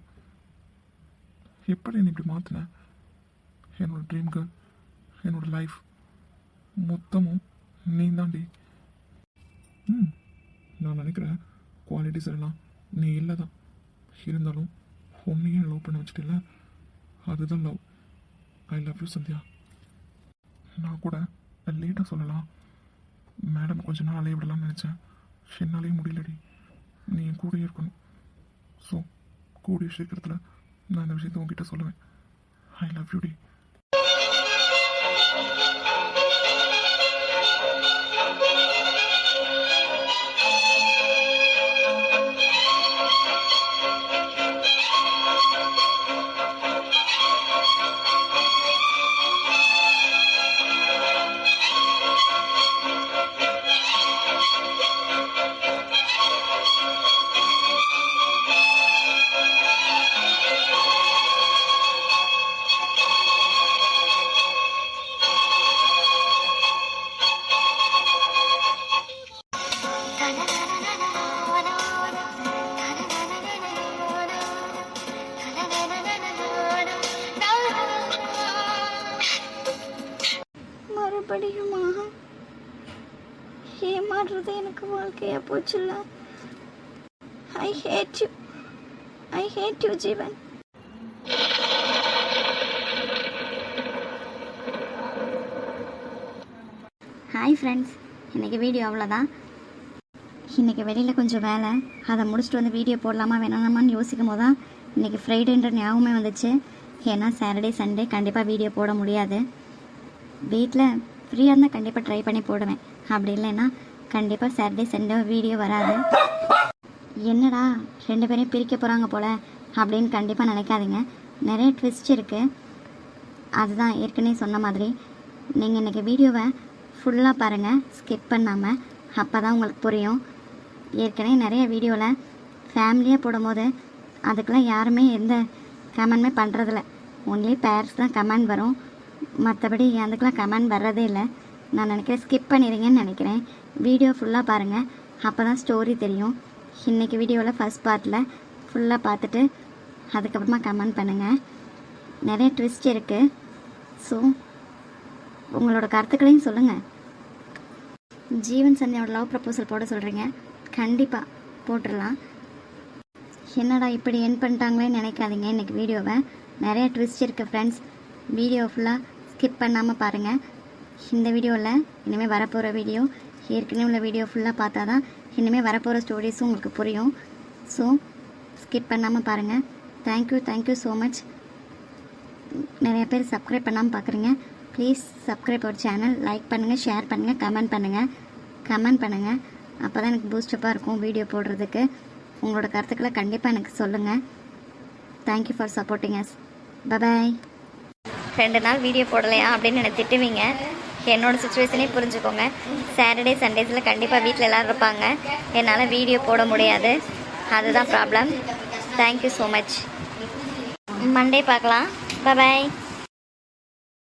எப்படி என்னை இப்படி மாற்றின? என்னோட ட்ரீம் கேர்ள், என்னோட லைஃப் மொத்தமும் நீ தாண்டி. நான் நினைக்கிற குவாலிட்டிஸ் எல்லாம் நீ இல்லை தான். இருந்தாலும் உன்னையே லவ் பண்ண வச்சுட்டில்ல, அதுதான் love. I love you Sandhya. நான் கூட லேட்டாக சொல்லலாம், மேடம் கொஞ்ச நாள் அலைய விடலாம்னு நினச்சேன். என்னாலேயும் முடியலடி. நீ என் கூடயே இருக்கணும். ஸோ கூடிய சீக்கிரத்தில் நான் இந்த விஷயத்தை உங்ககிட்ட சொல்லுவேன். ஐ லவ் யூ டி. மறுபடியுமா ஏமாறுறது எனக்கு வாழ்க்கையா போச்சுல்ல. I hate you Jeevan. Hi friends, இன்றைக்கி வீடியோ அவ்வளோதான். இன்றைக்கி வெளியில் கொஞ்சம் வேலை, அதை முடிச்சுட்டு வந்து வீடியோ போடலாமா வேணாமான்னு யோசிக்கும் போது தான் இன்றைக்கி ஃப்ரைடேன்ற ஞாபகமே வந்துச்சு. ஏன்னா சாட்டர்டே சண்டே கண்டிப்பாக வீடியோ போட முடியாது. வீட்டில் ஃப்ரீயாக இருந்தால் கண்டிப்பாக ட்ரை பண்ணி போடுவேன். அப்படி இல்லைன்னா கண்டிப்பாக சாட்டர்டே சண்டே வீடியோ வராது. என்னடா 2 பேரையும் பிரிக்க போகிறாங்க போல் அப்படின்னு கண்டிப்பாக நினைக்காதீங்க. நிறைய ட்விஸ்ட் இருக்குது. அதுதான் ஏற்கனவே சொன்ன மாதிரி நீங்கள் இன்றைக்கி வீடியோவை ஃபுல்லாக பாருங்கள், ஸ்கிப் பண்ணாமல். அப்போ தான் உங்களுக்கு புரியும். ஏற்கனவே நிறைய வீடியோவில் ஃபேமிலியாக போடும்போது அதுக்கெலாம் யாருமே எந்த கமெண்ட்மே பண்ணுறதில்ல. ஒன்லி பேரண்ட்ஸ் தான் கமெண்ட் வரும். மற்றபடி அதுக்கெலாம் கமெண்ட் வர்றதே இல்லை. நான் நினைக்கிறேன் ஸ்கிப் பண்ணிடுங்கன்னு நினைக்கிறேன். வீடியோ ஃபுல்லாக பாருங்கள், அப்போ தான் ஸ்டோரி தெரியும். இன்றைக்கி வீடியோவில் ஃபஸ்ட் பார்ட்டில் ஃபுல்லாக பார்த்துட்டு அதுக்கப்புறமா கமெண்ட் பண்ணுங்கள். நிறைய ட்விஸ்ட் இருக்குது. ஸோ உங்களோட கருத்துக்களையும் சொல்லுங்கள். ஜீவன் சந்தியாவோட லவ் ப்ரப்போசல் போட சொல்கிறீங்க, கண்டிப்பாக போட்டுடலாம். என்னடா இப்படி என் பண்ணிட்டாங்களேன்னு நினைக்காதீங்க. இன்றைக்கி வீடியோவை நிறைய ட்விஸ்ட் இருக்குது ஃப்ரெண்ட்ஸ். வீடியோ ஃபுல்லாக ஸ்கிப் பண்ணாமல் பாருங்கள். இந்த வீடியோவில் இனிமேல் வரப்போகிற வீடியோ, ஏற்கனவே உள்ள வீடியோ ஃபுல்லாக பார்த்தா தான் இனிமேல் வரப்போகிற ஸ்டோரிஸும் உங்களுக்கு புரியும். ஸோ ஸ்கிப் பண்ணாமல் பாருங்கள். Thank you so much. நிறைய பேர் சப்ஸ்கிரைப் பண்ணாமல் பார்க்குறீங்க. Please subscribe our channel. Like பண்ணுங்கள், ஷேர் பண்ணுங்கள், கமெண்ட் பண்ணுங்கள். அப்போ தான் எனக்கு பூஸ்டப்பாக இருக்கும் வீடியோ போடுறதுக்கு. உங்களோட கருத்துக்களை கண்டிப்பாக எனக்கு சொல்லுங்கள். Thank you for supporting us. Bye bye. 2 நாள் வீடியோ போடலையா அப்படின்னு எனக்கு திட்டுவீங்க. என்னோடய சுச்சுவேஷனே புரிஞ்சுக்கோங்க. சாட்டர்டே சண்டேஸில் கண்டிப்பாக வீட்டில் எல்லோரும் இருப்பாங்க. என்னால் வீடியோ போட முடியாது, அதுதான் problem. Thank you so much. Monday பார்க்கலாம். பபாய்.